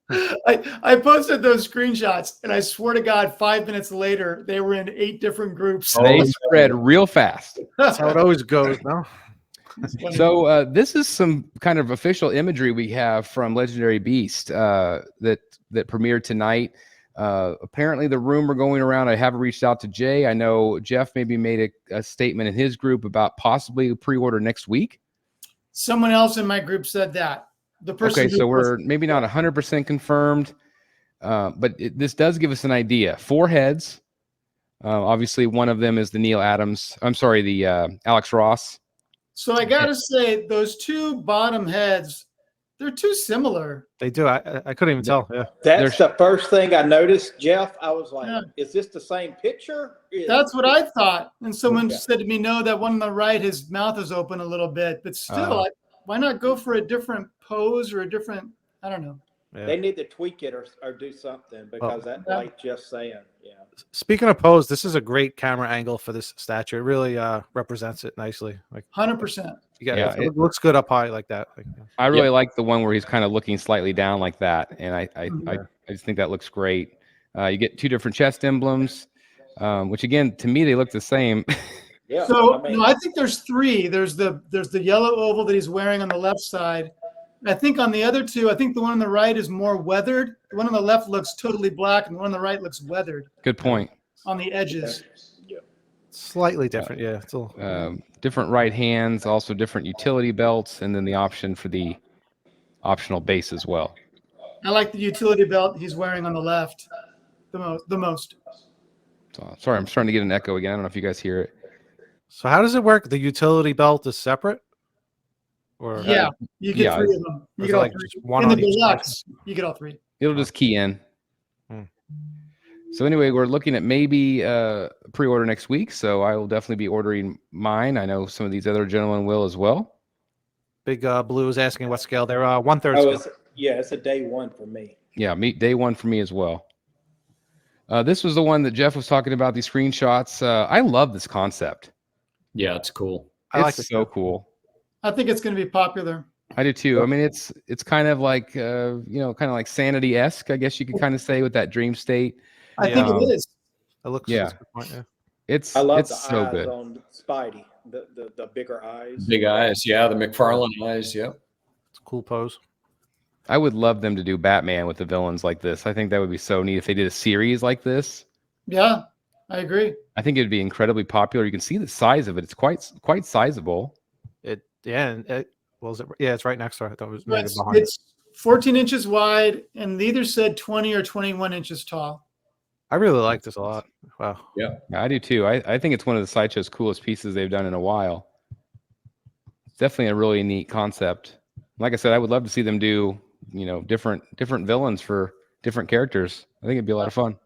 I posted those screenshots, and I swear to God, 5 minutes later, they were in 8 different groups. They spread real fast. That's how it always goes, no? So this is some kind of official imagery we have from Legendary Beast that premiered tonight. Apparently, the rumor going around, I haven't reached out to Jay. I know Jeff maybe made a statement in his group about possibly pre-order next week. Someone else in my group said that. The person. Okay, so we're maybe not 100% confirmed, but this does give us an idea. 4 heads. Obviously, one of them is the Neil Adams. I'm sorry, the Alex Ross. So I got to say, those 2 bottom heads, they're too similar. They do. I couldn't even tell. Yeah. That's the first thing I noticed, Jeff. I was like, is this the same picture? That's what I thought. And someone said to me, no, that one on the right, his mouth is open a little bit. But still, why not go for a different pose or a different, I don't know. Yeah. They need to tweak it or do something because like just saying, Speaking of pose, this is a great camera angle for this statue. It really represents it nicely. Like 100%. It looks good up high like that. I really like the one where he's kind of looking slightly down like that, and I just think that looks great. You get 2 different chest emblems, which again to me they look the same. Yeah. So I think there's 3. There's the yellow oval that he's wearing on the left side. I think on the other 2, I think the one on the right is more weathered. The one on the left looks totally black, and the one on the right looks weathered. Good point. On the edges. Yeah. Slightly different, yeah. It's a little... different right hands, also different utility belts, and then the option for the optional base as well. I like the utility belt he's wearing on the left the most. So, sorry, I'm starting to get an echo again. I don't know if you guys hear it. So how does it work? The utility belt is separate? Or you get 3 of them. You get all 3. In the deluxe, you get all 3. It'll just key in. So anyway, we're looking at maybe pre-order next week. So I will definitely be ordering mine. I know some of these other gentlemen will as well. Big Blue is asking what scale. They're 1/3 scale. It's a day 1 for me. Yeah, day 1 for me as well. This was the one that Jeff was talking about, these screenshots. I love this concept. Yeah, it's cool. I like it. So cool. I think it's going to be popular. I do too. I mean, it's kind of like kind of like Sanity-esque, I guess you could kind of say, with that dream state. I think it is. It looks. Yeah. I love it's the so eyes good. on Spidey, the bigger eyes. Big eyes, yeah, the McFarlane eyes, yep. It's a cool pose. I would love them to do Batman with the villains like this. I think that would be so neat if they did a series like this. Yeah, I agree. I think it'd be incredibly popular. You can see the size of it. It's quite sizable. It's right next to her. I thought it was maybe behind. It's 14 inches wide, and neither said 20 or 21 inches tall. I really like this a lot. Wow. Yeah, I do too. I think it's one of the Sideshow's coolest pieces they've done in a while. It's definitely a really neat concept. Like I said, I would love to see them do, different villains for different characters. I think it'd be a lot of fun.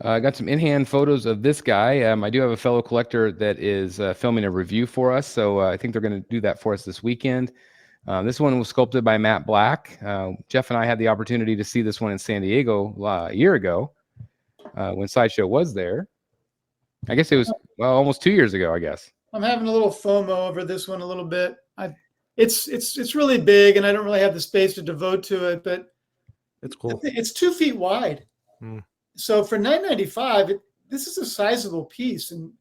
I got some in-hand photos of this guy. I do have a fellow collector that is filming a review for us, so I think they're going to do that for us this weekend. This one was sculpted by Matt Black. Jeff and I had the opportunity to see this one in San Diego a year ago when Sideshow was there. I guess it was almost 2 years ago, I guess. I'm having a little FOMO over this one a little bit. It's really big, and I don't really have the space to devote to it, but it's cool. It's 2 feet wide. So for $9.95, this is a sizable piece, and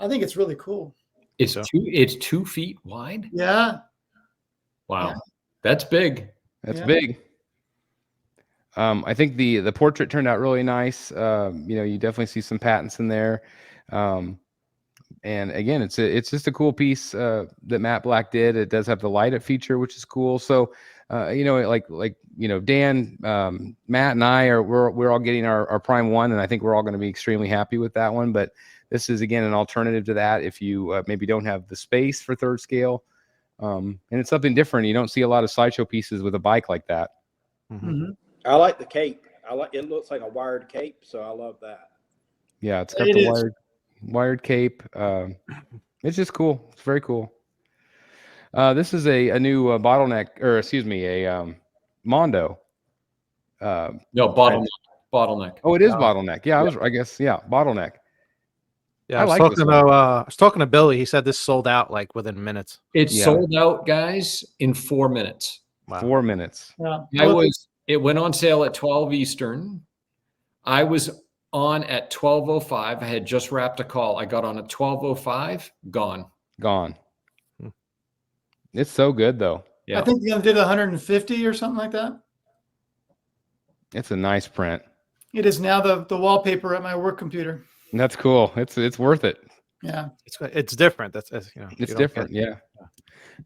I think it's really cool. It's 2 feet wide? Yeah. Wow. Yeah. That's big. That's big. I think the portrait turned out really nice. You definitely see some patents in there. And again, it's just a cool piece that Matt Black did. It does have the light up feature, which is cool. So Dan, Matt and I we're all getting our Prime 1, and I think we're all going to be extremely happy with that one. But this is again an alternative to that if you maybe don't have the space for 3rd scale. And it's something different. You don't see a lot of Sideshow pieces with a bike like that. Mm-hmm. I like the cape. It looks like a wired cape, so I love that. Yeah, it's got the wired cape. It's just cool. It's very cool. This is a new bottleneck, or excuse me, a Mondo. No, bottleneck. Oh, it is bottleneck. Yeah, I guess bottleneck. Yeah, I was talking to Billy. He said this sold out like within minutes. It's sold out, guys, in 4 minutes. Wow. 4 minutes. Yeah. It went on sale at 12 Eastern. I was on at 12:05. I had just wrapped a call. I got on at 12:05, gone. Gone. It's so good though. Yeah. I think you're gonna do the 150 or something like that. It's a nice print. It is now the wallpaper at my work computer. That's cool. It's worth it. Yeah. It's different. That's you know. It's different. Yeah.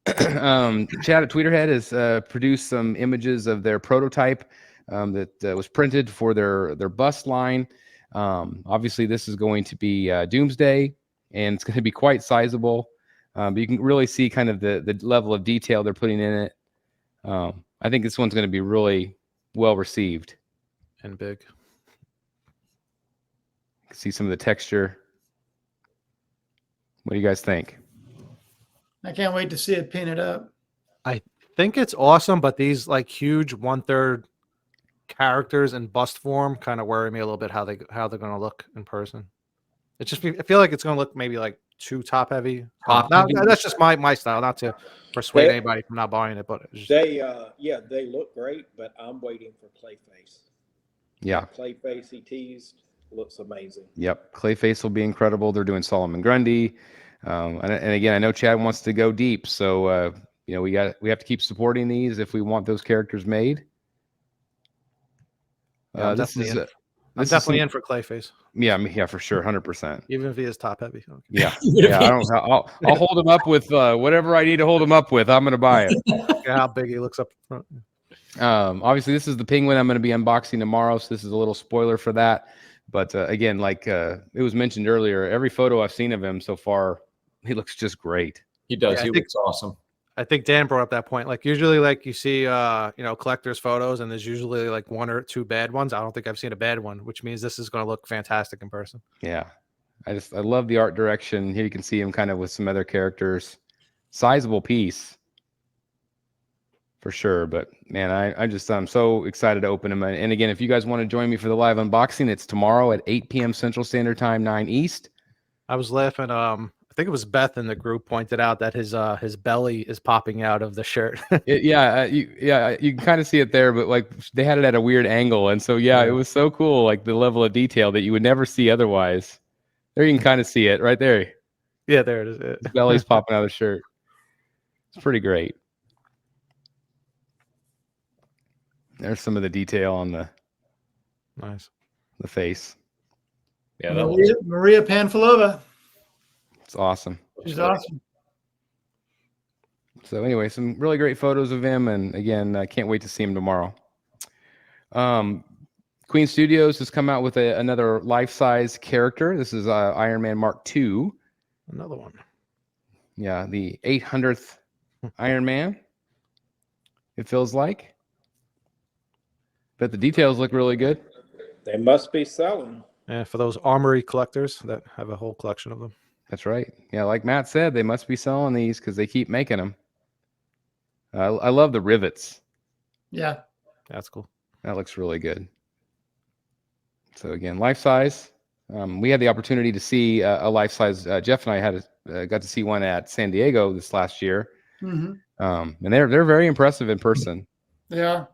Chad at Tweeterhead has produced some images of their prototype that was printed for their bust line. Obviously, this is going to be Doomsday, and it's going to be quite sizable. But you can really see kind of the level of detail they're putting in it. I think this one's going to be really well received. And big. You can see some of the texture. What do you guys think? I can't wait to see it painted up. I think it's awesome, but these like huge 1/3 characters in bust form kind of worry me a little bit how they're going to look in person. It's just I feel like it's going to look maybe like too top heavy. That's just my style, not to persuade anybody from not buying it, but it's just... they look great, but I'm waiting for Clayface. Yeah. Clayface he teased looks amazing. Yep. Clayface will be incredible. They're doing Solomon Grundy. And again, I know Chad wants to go deep, so we have to keep supporting these if we want those characters made. Yeah, I'm definitely in for Clayface. Yeah, for sure, 100%. Even if he is top heavy. Okay. Yeah, I'll hold him up with whatever I need to hold him up with. I'm going to buy it. Yeah, how big he looks up front. Obviously, this is the Penguin I'm going to be unboxing tomorrow, so this is a little spoiler for that. But again, like it was mentioned earlier, every photo I've seen of him so far, he looks just great. He does. Yeah, He looks awesome. I think Dan brought up that point. Like usually, like you see, collectors' photos, and there's usually like 1 or 2 bad ones. I don't think I've seen a bad one, which means this is going to look fantastic in person. Yeah, I love the art direction. Here you can see him kind of with some other characters. Sizable piece for sure. But man, I'm so excited to open them. And again, if you guys want to join me for the live unboxing, it's tomorrow at 8 p.m. Central Standard Time, 9 East. I was laughing. I think it was Beth in the group pointed out that his belly is popping out of the shirt. You can kind of see it there, but like they had it at a weird angle, and so it was so cool, like the level of detail that you would never see otherwise. There you can kind of see it right there. Yeah, there it is. His belly's popping out of the shirt. It's pretty great. There's some of the detail on the face. Yeah, Maria Panfilova. It's awesome. She's awesome. So anyway, some really great photos of him, and again, I can't wait to see him tomorrow. Queen Studios has come out with another life-size character. This is Iron Man Mark II. Another one. Yeah, the 800th Iron Man, it feels like. But the details look really good. They must be selling. Yeah, for those armory collectors that have a whole collection of them. That's right. Yeah, like Matt said, they must be selling these because they keep making them. I love the rivets. Yeah. That's cool. That looks really good. So again, life size. We had the opportunity to see a life size. Jeff and I got to see one at San Diego this last year, and they're very impressive in person. Yeah.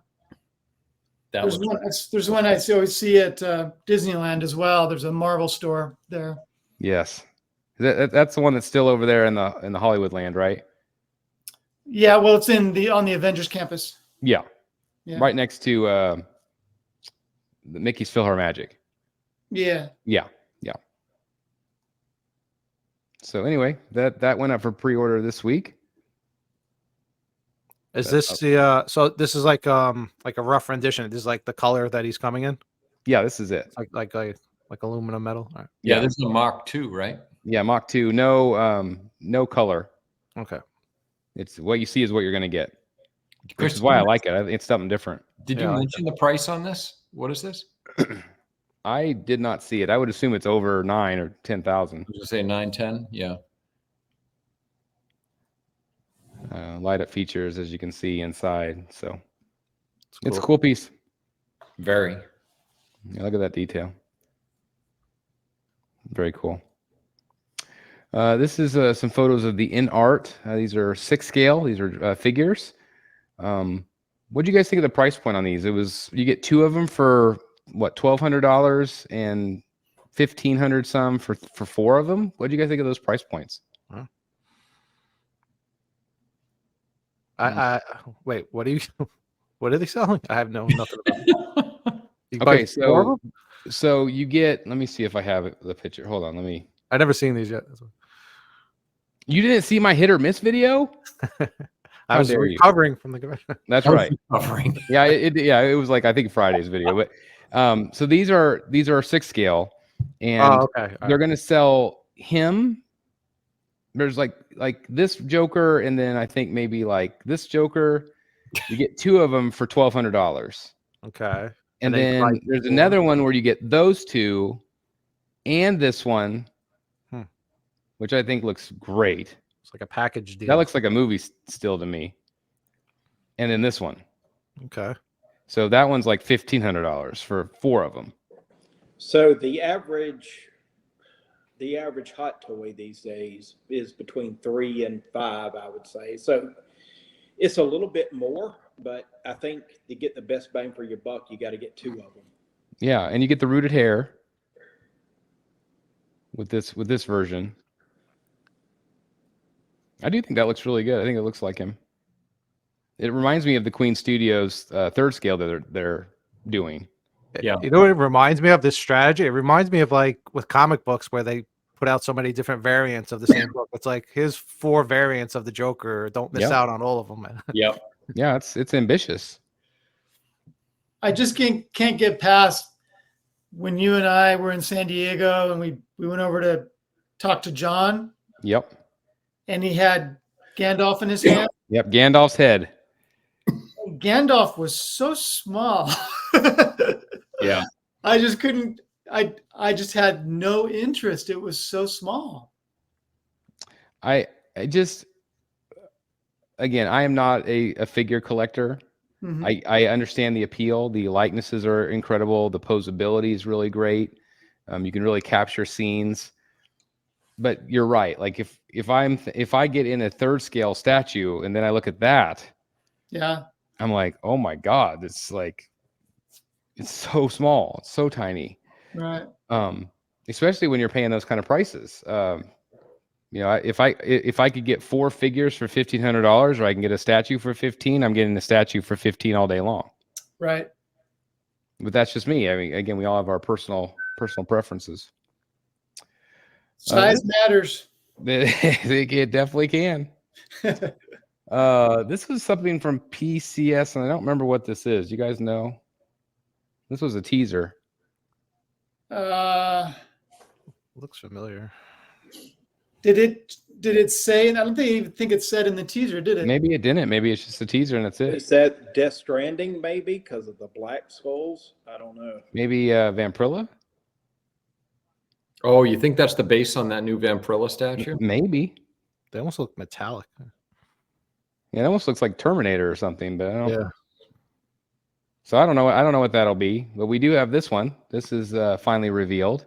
There's one I always see at Disneyland as well. There's a Marvel store there. Yes, that's the one that's still over there in the Hollywood land, right? Yeah, well, it's on the Avengers campus. Yeah. Right next to the Mickey's PhilharMagic. Yeah. So anyway, that went up for pre-order this week. Is this the so this is like a rough rendition? This is like the color that he's coming in? Yeah, this is it. Like aluminum metal. All right. Yeah, this is a Mach II, right? Yeah, Mach II. No color. Okay. It's what you see is what you're gonna get. Which is why I like it. I think it's something different. Did you mention the price on this? What is this? I did not see it. I would assume it's over 9 or 10,000. Did you say 9, 10? Yeah. Light up features, as you can see inside. So It's a cool piece. Very. Yeah, look at that detail. Very cool. This is some photos of the in art. These are 6 scale. These are figures. What do you guys think of the price point on these? You get 2 of them for what, $1,200 and 1,500 some for 4 of them. What do you guys think of those price points? Huh? I wait. What are you? What are they selling? I have nothing about it. Okay, so you get. Let me see if I have the picture. Hold on. I never seen these yet. You didn't see my hit or miss video? I was recovering from the. That's right. Recovering. Yeah, it was like I think Friday's video, but so these are 6 scale, and they're gonna sell him. There's like this Joker, and then I think maybe like this Joker. You get 2 of them for $1,200. Okay. And then there's another one where you get those 2 and this one, which I think looks great. It's like a package deal. That looks like a movie still to me. And then this one. Okay. So that one's like $1,500 for 4 of them. So the average hot toy these days is between 3 and 5, I would say. So it's a little bit more, but I think to get the best bang for your buck, you got to get 2 of them. Yeah, and you get the rooted hair with this version. I do think that looks really good. I think it looks like him. It reminds me of the Queen Studios 3rd scale that they're doing. Yeah. You know what it reminds me of, this strategy? It reminds me of like with comic books where they put out so many different variants of the same book. It's like, here's 4 variants of the Joker. Don't miss out on all of them, man. Yep. Yeah, it's ambitious. I just can't get past when you and I were in San Diego and we went over to talk to John. Yep. And he had Gandalf in his hand. Yep, Gandalf's head. Gandalf was so small. Yeah. I just couldn't. I just had no interest. It was so small. I just, again, I am not a figure collector. Mm-hmm. I understand the appeal. The likenesses are incredible. The posability is really great. You can really capture scenes. But you're right. Like if I get in a 3rd scale statue and then I look at that, yeah, I'm like, oh my God, it's so small, it's so tiny. right. Especially when you're paying those kind of prices. If I could get 4 figures for $1,500, or I can get a statue for $15, I'm getting the statue for $15 all day long. Right. But that's just me. I mean, again, we all have our personal preferences. Size matters. It definitely can. This was something from PCS, and I don't remember what this is. You guys know? This was a teaser. Looks familiar. Did it say? And I don't even think it said in the teaser, did it? Maybe it didn't. Maybe it's just a teaser and that's it. Is that Death Stranding maybe because of the black skulls? I don't know. Maybe Vampirilla? Oh, you think that's the base on that new Vampirilla statue? Maybe. They almost look metallic. Yeah, it almost looks like Terminator or something, but I don't. Yeah. So I don't know what that'll be, but we do have this one. This is finally revealed.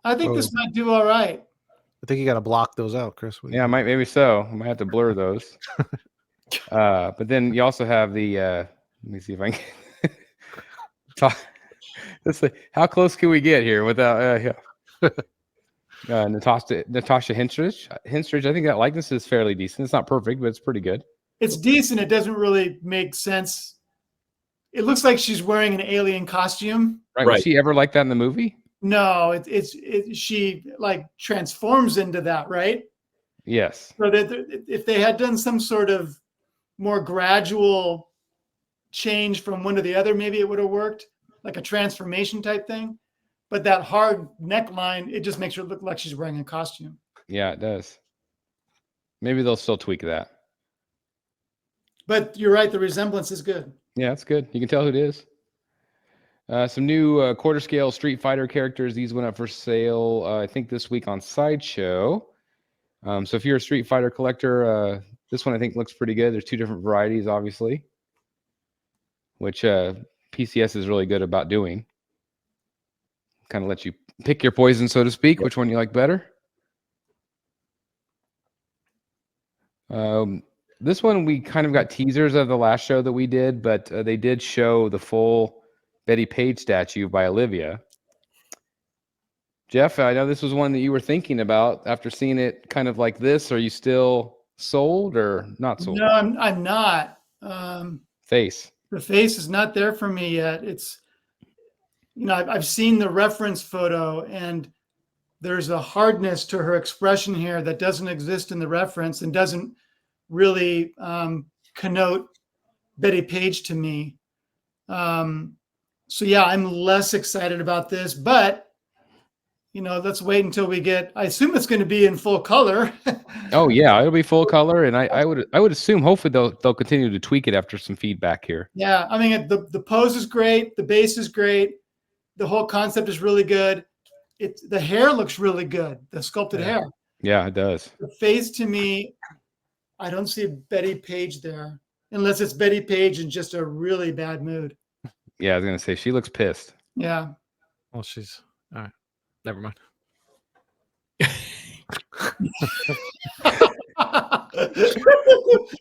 I think this might do all right. I think you got to block those out, Chris. Yeah, maybe so. I might have to blur those. But then you also have the. Let me see if I can talk. How close can we get here without? Natasha Henstridge. I think that likeness is fairly decent. It's not perfect, but it's pretty good. It's decent. It doesn't really make sense. It looks like she's wearing an alien costume. Right. Was she ever like that in the movie? No, she like transforms into that, right? Yes. So that if they had done some sort of more gradual change from one to the other, maybe it would have worked, like a transformation type thing. But that hard neckline, it just makes her look like she's wearing a costume. Yeah, it does. Maybe they'll still tweak that. But you're right, the resemblance is good. Yeah, it's good. You can tell who it is. Some new quarter scale Street Fighter characters. These went up for sale, I think, this week on Sideshow. So if you're a Street Fighter collector, this one I think looks pretty good. There's 2 different varieties, obviously, which PCS is really good about doing. Kind of let you pick your poison, so to speak, which one you like better. This one we kind of got teasers of the last show that we did, but they did show the full Betty Page statue by Olivia. Jeff, I know this was one that you were thinking about after seeing it kind of like this. Are you still sold or not sold? No, I'm not. Face. The face is not there for me yet. It's, I've seen the reference photo, and there's a hardness to her expression here that doesn't exist in the reference and doesn't really connote Betty Page to me. So yeah, I'm less excited about this, but let's wait until we get. I assume it's going to be in full color. Oh yeah, it'll be full color, and I would assume hopefully they'll continue to tweak it after some feedback here. Yeah, I mean the pose is great, the base is great, the whole concept is really good. The hair looks really good, the sculpted hair. Yeah, it does. The face, to me, I don't see Betty Page there, unless it's Betty Page in just a really bad mood. Yeah, I was gonna say she looks pissed. Yeah. Well, she's all right. Never mind.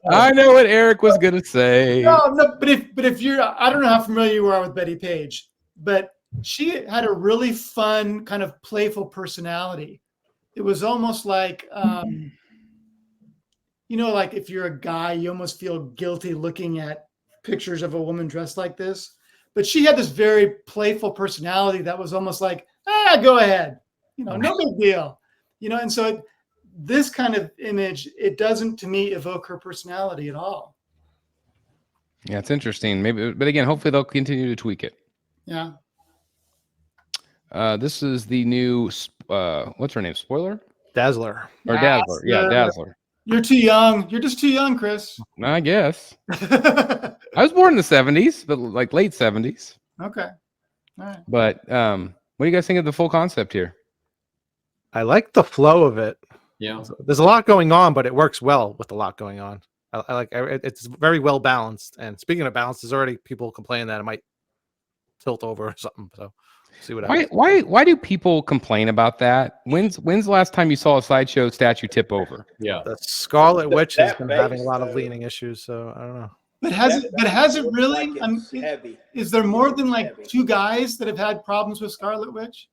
I know what Eric was gonna say. No, but if you're, I don't know how familiar you are with Betty Page, but she had a really fun, kind of playful personality. It was almost like, like if you're a guy, you almost feel guilty looking at pictures of a woman dressed like this. But she had this very playful personality that was almost like, go ahead, no big deal, and so this kind of image, it doesn't, to me, evoke her personality at all. Yeah, it's interesting. Maybe, but again, hopefully they'll continue to tweak it. Yeah. This is the new, what's her name? Spoiler? Dazzler. Or Dazzler. Yeah, Dazzler. You're too young. You're just too young, Chris. I guess. I was born in the 70s, but like late 70s. Okay. All right. But what do you guys think of the full concept here? I like the flow of it. Yeah. There's a lot going on, but it works well with a lot going on. I like it's very well balanced. And speaking of balance, there's already people complaining that it might tilt over or something. So see what happens. Why do people complain about that? When's the last time you saw a Sideshow statue tip over? Yeah. The Scarlet Witch has that been base, having a lot of though. leaning issues, so I don't know. But has it looks really? like I mean, it's heavy. is there more than like Heavy. 2 guys that have had problems with Scarlet Witch?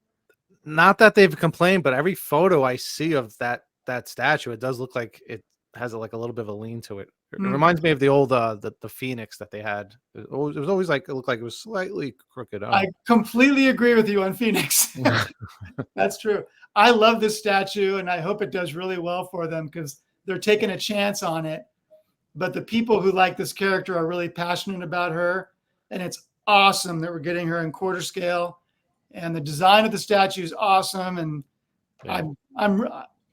Not that they've complained, but every photo I see of that statue, it does look like it has like a little bit of a lean to it. It Mm. reminds me of the old the Phoenix that they had. It was always like, it looked like it was slightly crooked. I completely agree with you on Phoenix. That's true. I love this statue, and I hope it does really well for them because they're taking a chance on it. But the people who like this character are really passionate about her, and it's awesome that we're getting her in quarter scale. And the design of the statue is awesome, and Yeah.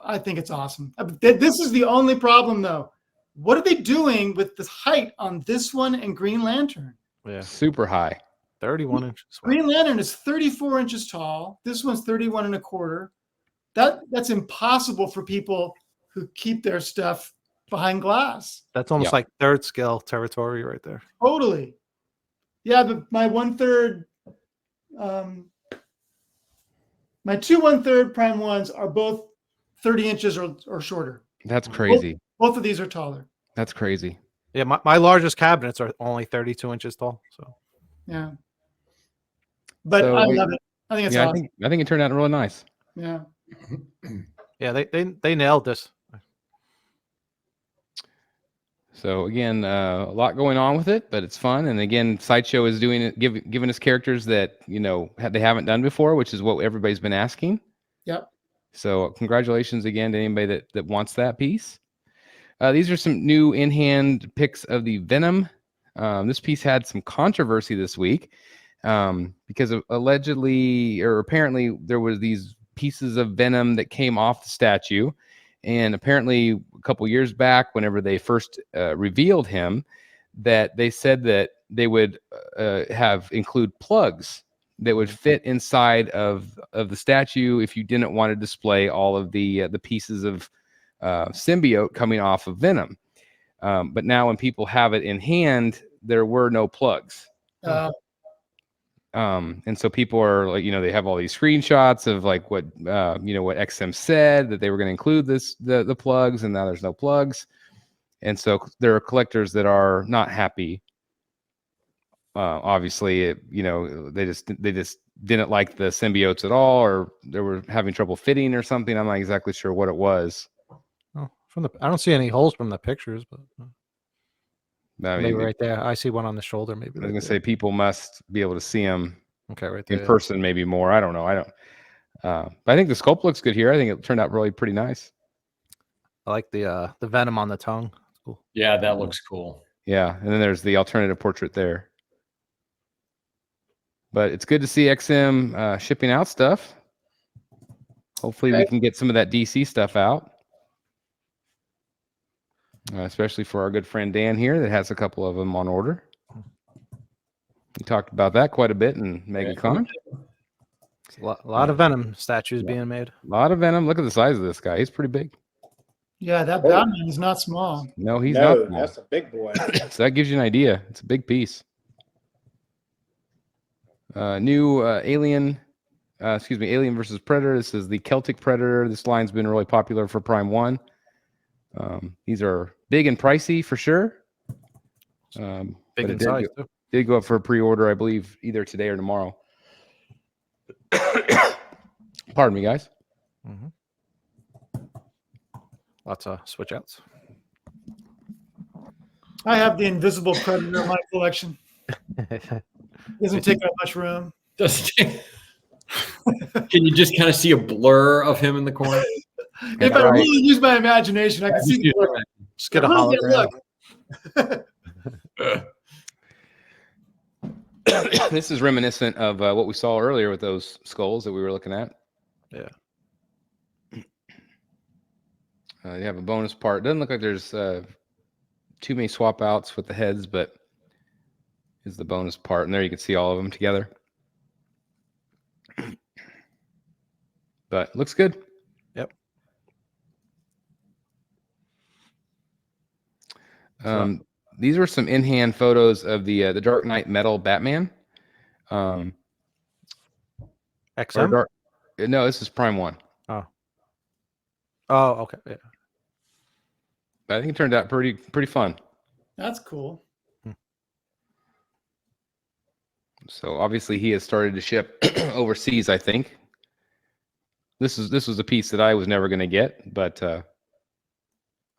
I think it's awesome. This is the only problem, though. What are they doing with the height on this one and Green Lantern? Yeah, Super high. 31 inches. Wow. Green Lantern is 34 inches tall. This one's 31 and a quarter. That's impossible for people who keep their stuff behind glass. That's almost Yeah. like third scale territory right there. Totally. Yeah, but my 1/3, my 2 1/3 prime ones are both 30 inches or shorter. That's crazy. Both of these are taller. That's crazy. Yeah, my largest cabinets are only 32 inches tall. So Yeah. But So I love it. I think it's Yeah, awesome. I think it turned out really nice. Yeah. yeah, they nailed this. So again, a lot going on with it, but it's fun. And again, Sideshow is doing it, giving us characters that they haven't done before, which is what everybody's been asking. Yep. So congratulations again to anybody that wants that piece. These are some new in-hand pics of the Venom. This piece had some controversy this week because of allegedly or apparently there was these pieces of Venom that came off the statue. And apparently a couple years back, whenever they first revealed him, that they said that they would include plugs that would fit inside of the statue if you didn't want to display all of the pieces of symbiote coming off of Venom. But now when people have it in hand, there were no plugs. And so people are like, they have all these screenshots of like what XM said that they were going to include the plugs, and now there's no plugs. And so there are collectors that are not happy. Obviously, they just didn't like the symbiotes at all, or they were having trouble fitting or something. I'm not exactly sure what it was. Oh, I don't see any holes from the pictures, but I maybe mean, right there. I see one on the shoulder. Maybe I was right gonna there. say people must be able to see them Okay, right in there. person, maybe more. I don't know. I don't. But I think the sculpt looks good here. I think it turned out really pretty nice. I like the venom on the tongue. It's cool. Yeah, that looks cool. Yeah, and then there's the alternative portrait there. But it's good to see XM shipping out stuff. Hopefully we can get some of that DC stuff out. Especially for our good friend Dan here that has a couple of them on order. We talked about that quite a bit in MegaCon. It's a lot of venom statues being made. A lot of venom. Look at the size of this guy. He's pretty big. Yeah, that Batman is not small. No, he's not small. That's a big boy. So that gives you an idea. It's a big piece. New Alien versus Predator. This is the Celtic Predator. This line's been really popular for Prime 1. These are big and pricey for sure. Big in size too. Did go up for a pre-order, I believe, either today or tomorrow. Pardon me, guys. Lots of switch outs. I have the Invisible Predator in my collection. Doesn't take up much room. Can you just kind of see a blur of him in the corner? If I really use my imagination, I can see the blur. Just get a hologram. This is reminiscent of what we saw earlier with those skulls that we were looking at. Yeah. You have a bonus part. Doesn't look like there's too many swap outs with the heads, but is the bonus part. And there you can see all of them together. But looks good. Yep. These were some in-hand photos of the Dark Knight Metal Batman. XM? No, this is Prime 1. Oh, okay. Yeah. I think it turned out pretty fun. That's cool. So obviously he has started to ship overseas, I think. This was a piece that I was never going to get, but I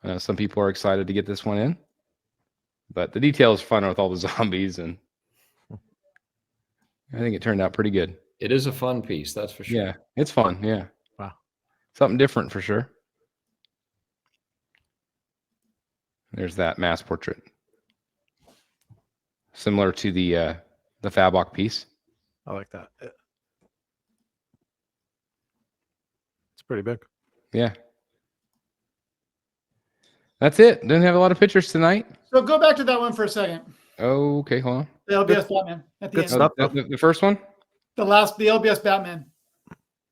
know some people are excited to get this one in. But the details are fun with all the zombies, and I think it turned out pretty good. It is a fun piece, that's for sure. Yeah, it's fun. Yeah. Wow. Something different for sure. There's that mass portrait. Similar to the Fabok piece. I like that. It's pretty big. Yeah. That's it. Didn't have a lot of pictures tonight. So go back to that one for a second. Okay, hold on. The LBS Batman at the Good end. stuff. The first one? The LBS Batman.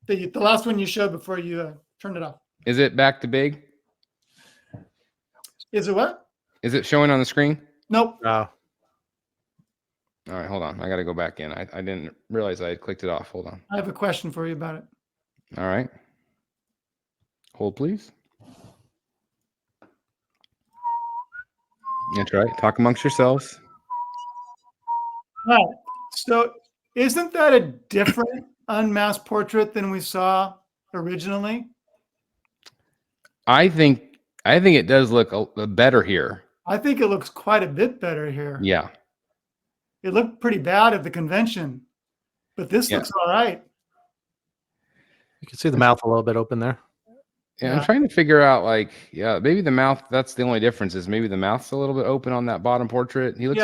The last one you showed before you turned it off. Is it back to big? Is it what? Is it showing on the screen? Nope. Oh. All right, hold on. I got to go back in. I didn't realize I had clicked it off. Hold on. I have a question for you about it. All right. Hold, please. That's right. Talk amongst yourselves. All right. So isn't that a different unmasked portrait than we saw originally? I think it does look better here. I think it looks quite a bit better here. Yeah. It looked pretty bad at the convention, but this looks all right. You can see the mouth a little bit open there. Yeah, I'm trying to figure out, maybe the mouth. That's the only difference is maybe the mouth's a little bit open on that bottom portrait. He looks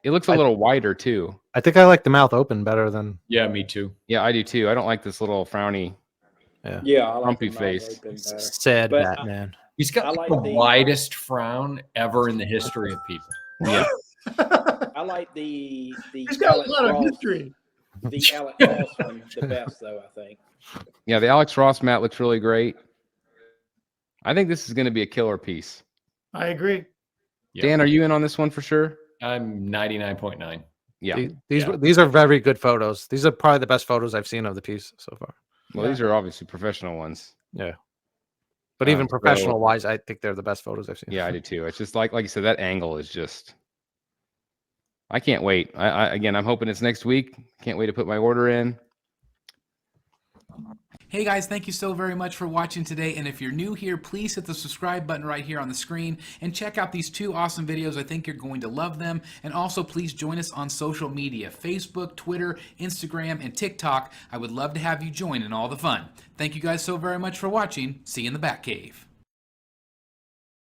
it looks a little wider too. I think I like the mouth open better than. Yeah, me too. Yeah, I do too. I don't like this little frowny, Yeah, I like grumpy the mouth face. open better. Sad But Batman. He's got I like the the- widest frown ever in the history of people. Yeah. I like the He's got a Alex lot of Ross, history. the Alex Ross one the best though, I think. Yeah, the Alex Ross mat looks really great. I think this is going to be a killer piece. I agree. Yeah. Dan, are you in on this one for sure? I'm 99.9. Yeah. These are very good photos. These are probably the best photos I've seen of the piece so far. Well, these are obviously professional ones. Yeah. But even So- professional wise, I think they're the best photos I've seen. Yeah, I do too. It's just like you said, that angle is just. I can't wait. Again, I'm hoping it's next week. Can't wait to put my order in. Hey guys, thank you so very much for watching today. And if you're new here, please hit the subscribe button right here on the screen and check out these 2 awesome videos. I think you're going to love them. And also please join us on social media, Facebook, Twitter, Instagram, and TikTok. I would love to have you join in all the fun. Thank you guys so very much for watching. See you in the Batcave.